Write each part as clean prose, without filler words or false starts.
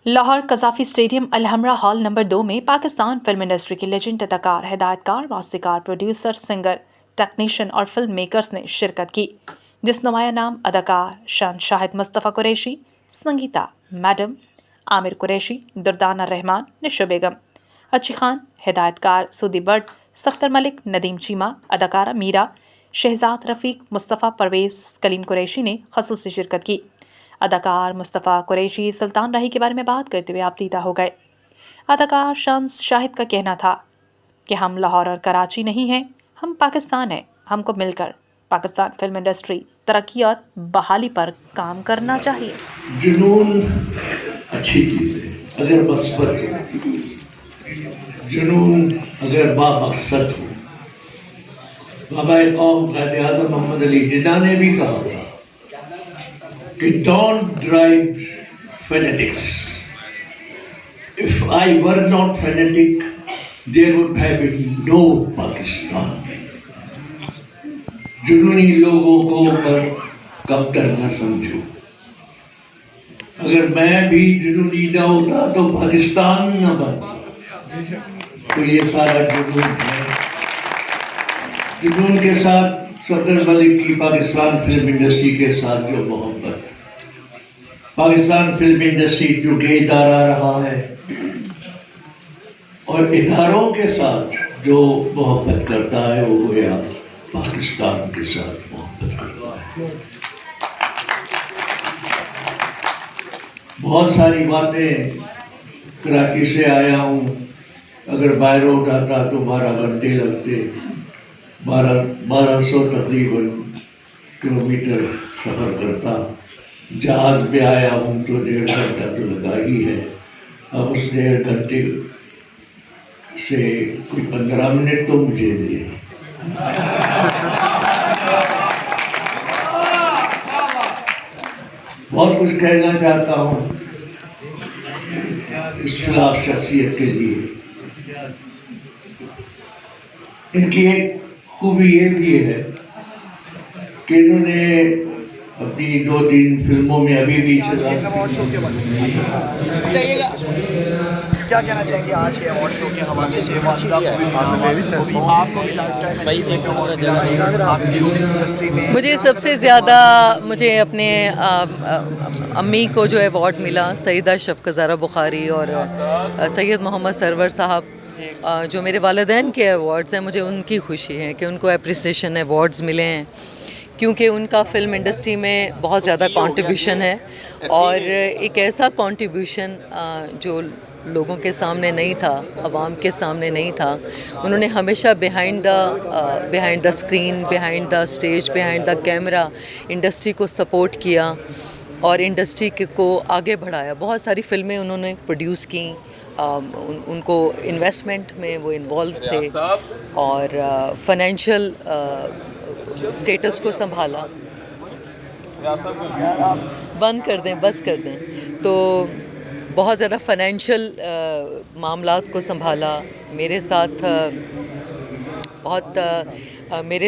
Lahore Gaddafi stadium Alhamra hall number 2 में Pakistan film industry के legend अदाकार, हिदायतकार, मौसीकार, प्रोड्यूसर, सिंगर, टेक्नीशियन और फिल्म मेकर्स ने शिरकत की, जिस नुमाया नाम अदाकार शाहिद मुस्तफ़ा कुरैशी, संगीता मैडम, आमिर कुरैशी, दुर्दाना रहमान, निशो बेगम, अच्छी खान, हिदायतकार सूदी बट, सख्तर मलिक, नदीम चीमा, अदाकारा मीरा, शहजाद रफ़ीक, मुस्तफ़ा परवेज़, कलीम कुरैशी ने खसूसी शिरकत की। अदाकार मुस्तफ़ा कुरैशी सुल्तान राही के बारे में बात करते हुए आपलीदा हो गए। अदाकार शम्स शाहिद का कहना था कि हम लाहौर और कराची नहीं हैं, हम पाकिस्तान हैं। हमको मिलकर पाकिस्तान फिल्म इंडस्ट्री तरक्की और बहाली पर काम करना चाहिए। जुनून अच्छी चीज़ है अगर मस्बत हो, जुनून अगर बामकसद हो। बाबा कौम कायदे आज़म मोहम्मद अली जिन्ना ने भी कहा था कि don't drive fanatics. If I were not fanatic, there would have been no Pakistan. जुनूनी लोगों को पर कमतर न समझो। अगर मैं भी जुनूनी न होता तो पाकिस्तान न बनता। तो ये सारा जुनून है। जुनून के साथ सफदर मलिक की पाकिस्तान फिल्म इंडस्ट्री के साथ जो मोहब्बत, पाकिस्तान फिल्म इंडस्ट्री जो के इदारा रहा है और इदारों के साथ जो मोहब्बत करता है वो गोया पाकिस्तान के साथ मोहब्बत करता है। बहुत सारी बातें, कराची से आया हूँ, अगर बाय रोड आता तो 12 घंटे लगते, 1200 तकरीबन किलोमीटर सफ़र करता। जहाज पे आया हूँ तो 1.5 घंटा तो लगा ही है। अब उस 1.5 घंटे से कोई 15 मिनट तो मुझे दे। बहुत कुछ कहना चाहता हूँ इस खिलाफ शख्सियत के लिए। इनकी एक खूबी ये भी है कि इन्होंने अपनी 2-3 फिल्मों में अभी भी क्या कहना चाहेंगे आज के अवार्ड शो के हवाले से? आपको भी लाइफ टाइम मुझे सबसे ज़्यादा अपने अम्मी को जो अवार्ड मिला, सईदा शफ़क़त बुखारी और सैयद मोहम्मद सरवर साहब, जो मेरे वालिदैन के अवार्ड्स हैं, मुझे उनकी खुशी है कि उनको एप्रिसिएशन अवार्ड्स मिले हैं, क्योंकि उनका फ़िल्म इंडस्ट्री में बहुत ज़्यादा कंट्रीब्यूशन है और एक ऐसा कंट्रीब्यूशन जो लोगों के सामने नहीं था, आवाम के सामने नहीं था। उन्होंने हमेशा behind the screen, behind the stage, behind the camera industry को सपोर्ट किया और इंडस्ट्री को आगे बढ़ाया। बहुत सारी फ़िल्में उन्होंने प्रोड्यूस की, उनको इन्वेस्टमेंट में वो इन्वॉल्व थे और फाइनेंशियल स्टेटस को संभाला। बंद कर दें, बस कर दें। तो बहुत ज़्यादा फाइनेंशियल मामलात को संभाला। मेरे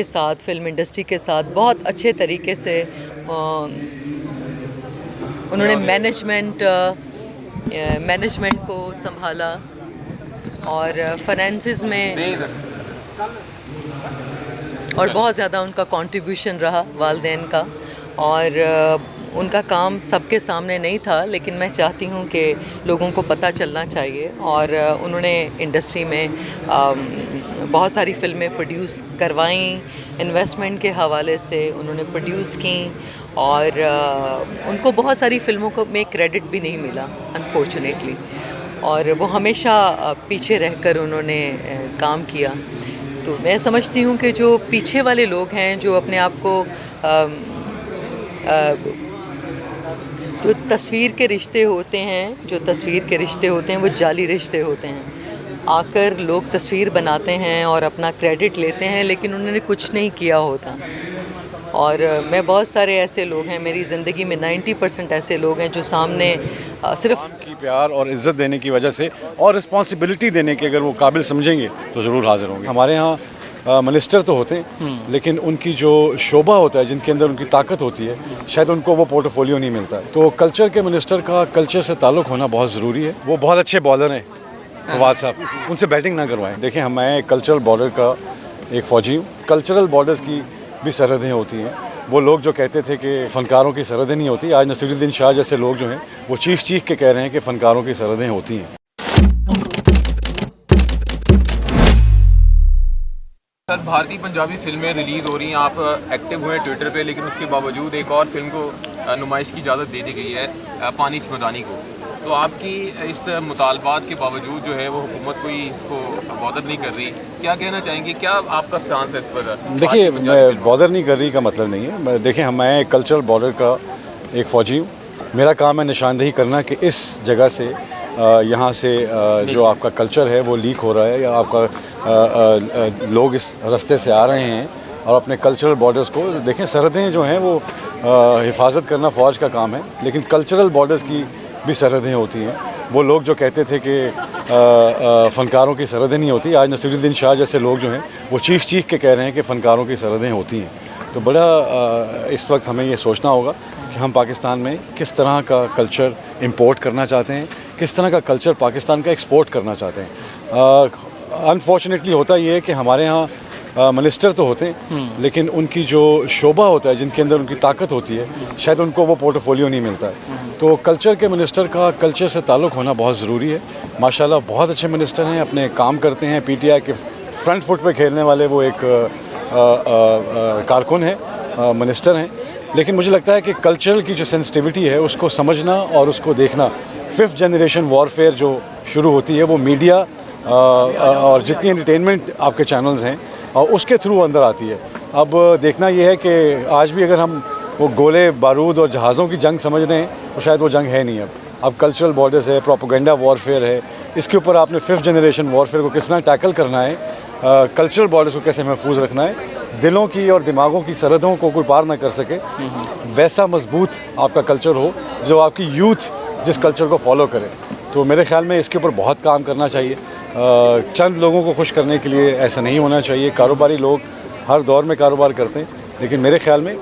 साथ फिल्म इंडस्ट्री के साथ बहुत अच्छे तरीके से उन्होंने मैनेजमेंट को संभाला और फाइनेंसेस में, और बहुत ज़्यादा उनका कंट्रीब्यूशन रहा वालिदैन का। और उनका काम सबके सामने नहीं था, लेकिन मैं चाहती हूँ कि लोगों को पता चलना चाहिए। और उन्होंने इंडस्ट्री में बहुत सारी फ़िल्में प्रोड्यूस करवाईं, इन्वेस्टमेंट के हवाले से उन्होंने प्रोड्यूस की और उनको बहुत सारी फ़िल्मों को में क्रेडिट भी नहीं मिला अनफॉर्चुनेटली, और वो हमेशा पीछे रहकर उन्होंने काम किया। तो मैं समझती हूँ कि जो पीछे वाले लोग हैं, जो अपने आप को जो तस्वीर के रिश्ते होते हैं वो जाली रिश्ते होते हैं। आकर लोग तस्वीर बनाते हैं और अपना क्रेडिट लेते हैं, लेकिन उन्होंने कुछ नहीं किया होता। और मैं बहुत सारे ऐसे लोग हैं, मेरी ज़िंदगी में 90% ऐसे लोग हैं जो सामने सिर्फ की प्यार और इज़्ज़त देने की वजह से और रिस्पॉन्सिबिलिटी देने के अगर वो काबिल समझेंगे तो ज़रूर हाज़िर होंगे। हमारे यहाँ मिनिस्टर तो होते हैं लेकिन उनकी जो शोभा होता है, जिनके अंदर उनकी ताकत होती है, शायद उनको वो पोर्टफोलियो नहीं मिलता। तो कल्चर के मिनिस्टर का कल्चर से ताल्लुक़ होना बहुत ज़रूरी है। वो बहुत अच्छे बॉलर हैं फवाद साहब, उनसे बैटिंग ना करवाएं। देखें, मैं कल्चरल बॉर्डर का एक फ़ौजी हूँ। कल्चरल बॉर्डर्स की भी सरहदें होती हैं। वो लोग जो कहते थे कि फ़नकारों की सरहदें नहीं होती, आज नसीरुद्दीन शाह जैसे लोग जो हैं वो चीख चीख के कह रहे हैं कि फ़नकारों की सरहदें होती हैं। सर, भारतीय पंजाबी फिल्में रिलीज़ हो रही हैं, आप एक्टिव हुए ट्विटर पे, लेकिन उसके बावजूद एक और फिल्म को नुमाइश की इजाज़त दे दी गई है, पानी चमदानी को। तो आपकी इस मुतालबात के बावजूद जो है वो हुकूमत कोई इसको बॉदर नहीं कर रही, क्या कहना चाहेंगे, क्या आपका स्टांस है इस पर? देखिए, बॉदर नहीं कर रही का मतलब नहीं है। देखिए, मैं कल्चरल बॉर्डर का एक फ़ौजी हूँ। मेरा काम है निशानदेही करना कि इस जगह से यहाँ से जो आपका कल्चर है वो लीक हो रहा है, या आपका लोग इस रास्ते से आ रहे हैं और अपने कल्चरल बॉर्डर्स को देखें। सरहदें जो हैं वो हिफाजत करना फ़ौज का काम है, लेकिन कल्चरल बॉर्डर्स की भी सरहदें होती हैं। वो लोग जो कहते थे कि फ़नकारों की सरहदें नहीं होती, आज नसीरुद्दीन शाह जैसे लोग जो हैं वो चीख चीख के कह रहे हैं कि फ़नकारों की सरहदें होती हैं। तो बड़ा इस वक्त हमें ये सोचना होगा कि हम पाकिस्तान में किस तरह का कल्चर इंपोर्ट करना चाहते हैं, किस तरह का कल्चर पाकिस्तान का एक्सपोर्ट करना चाहते हैं। अनफॉर्चुनेटली होता ये है कि हमारे यहाँ मिनिस्टर तो होते हैं लेकिन उनकी जो शोभा होता है, जिनके अंदर उनकी ताकत होती है, शायद उनको वो पोर्टफोलियो नहीं मिलता है। तो कल्चर के मिनिस्टर का कल्चर से ताल्लुक़ होना बहुत ज़रूरी है। माशाल्लाह बहुत अच्छे मिनिस्टर हैं, अपने काम करते हैं। पीटीआई के फ्रंट फुट पे खेलने वाले वो एक कारकुन है, मिनिस्टर हैं। लेकिन मुझे लगता है कि कल्चरल की जो सेंसिटिविटी है उसको समझना और उसको देखना, 5th जनरेशन वॉरफेयर जो शुरू होती है वो मीडिया और जितनी एंटरटेनमेंट आपके चैनल्स हैं और उसके थ्रू अंदर आती है। अब देखना ये है कि आज भी अगर हम वो गोले बारूद और जहाज़ों की जंग समझ रहे हैं तो शायद वो जंग है नहीं। अब कल्चरल बॉर्डर्स है, प्रोपेगेंडा वॉरफेयर है, इसके ऊपर आपने 5th जनरेशन वॉरफेयर को किस तरह टैकल करना है, कल्चरल बॉर्डर्स को कैसे महफूज रखना है, दिलों की और दिमागों की सरहदों को कोई पार ना कर सके, वैसा मजबूत आपका कल्चर हो जो आपकी यूथ जिस कल्चर को फॉलो करे। तो मेरे ख्याल में इसके ऊपर बहुत काम करना चाहिए। चंद लोगों को खुश करने के लिए ऐसा नहीं होना चाहिए। कारोबारी लोग हर दौर में कारोबार करते हैं, लेकिन मेरे ख्याल में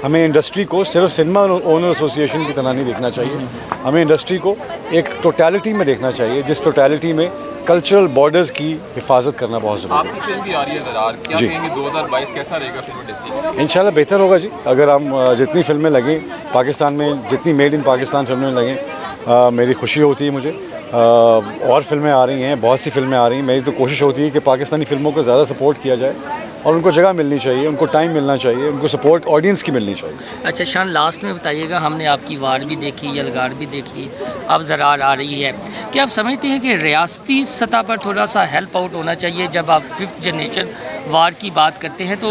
हमें इंडस्ट्री को सिर्फ सिनेमा ओनर एसोसिएशन की तरह नहीं देखना चाहिए। हमें इंडस्ट्री को एक टोटलिटी में देखना चाहिए, जिस टोटलिटी में कल्चरल बॉर्डर्स की हिफाजत करना बहुत ज़रूरी है। आपकी फिल्म भी आ रही है ज़रार, क्या कहेंगे 2022 कैसा रहेगा फिल्म इंडस्ट्री? इंशाल्लाह बेहतर होगा जी। अगर हम जितनी फिल्में लगें पाकिस्तान में, जितनी मेड इन पाकिस्तान फिल्में लगें, मेरी खुशी होती है मुझे। और फिल्में आ रही हैं, बहुत सी फिल्में आ रही हैं। मेरी तो कोशिश होती है कि पाकिस्तानी फ़िल्मों को ज़्यादा सपोर्ट किया जाए और उनको जगह मिलनी चाहिए, उनको टाइम मिलना चाहिए, उनको सपोर्ट ऑडियंस की मिलनी चाहिए। अच्छा शान, लास्ट में बताइएगा, हमने आपकी वार भी देखी, यलगार भी देखी, अब ज़रार आ रही है, क्या आप समझते हैं कि रियासती सतह पर थोड़ा सा हेल्प आउट होना चाहिए? जब आप 5th जनरेशन वार की बात करते हैं तो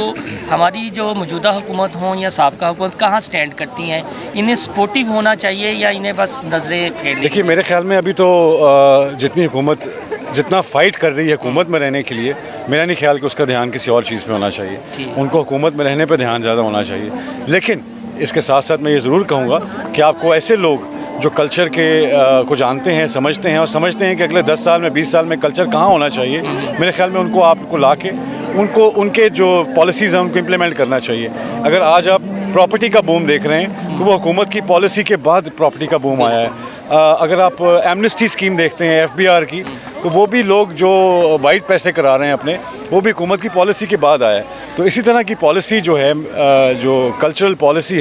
हमारी जो मौजूदा हुकूमत हों या साबका हुकूमत कहाँ स्टैंड करती हैं? इन्हें सपोर्टिव होना चाहिए या इन्हें बस नज़रें फेर? देखिए, मेरे ख्याल में अभी तो जितनी हुकूमत जितना फ़ाइट कर रही है हुकूमत में रहने के लिए, मेरा नहीं ख्याल कि उसका ध्यान किसी और चीज़ पे होना चाहिए। उनको हुकूमत में रहने पे ध्यान ज़्यादा होना चाहिए। लेकिन इसके साथ साथ मैं ये ज़रूर कहूँगा कि आपको ऐसे लोग जो कल्चर के को जानते हैं, समझते हैं और समझते हैं कि अगले 10 साल में 20 साल में कल्चर कहाँ होना चाहिए, मेरे ख्याल में उनको आपको ला के उनको उनके जो पॉलिसीज़ हैं उनको इम्प्लीमेंट करना चाहिए। अगर आज आप प्रॉपर्टी का बूम देख रहे हैं तो वो हुकूमत की पॉलिसी के बाद प्रॉपर्टी का बूम आया है। अगर आप एमनेस्टी स्कीम देखते हैं FBR की, तो वो भी लोग जो वाइट पैसे करा रहे हैं अपने, वो भी हुकूमत की पॉलिसी के बाद आया है। तो इसी तरह की पॉलिसी जो है, जो कल्चरल पॉलिसी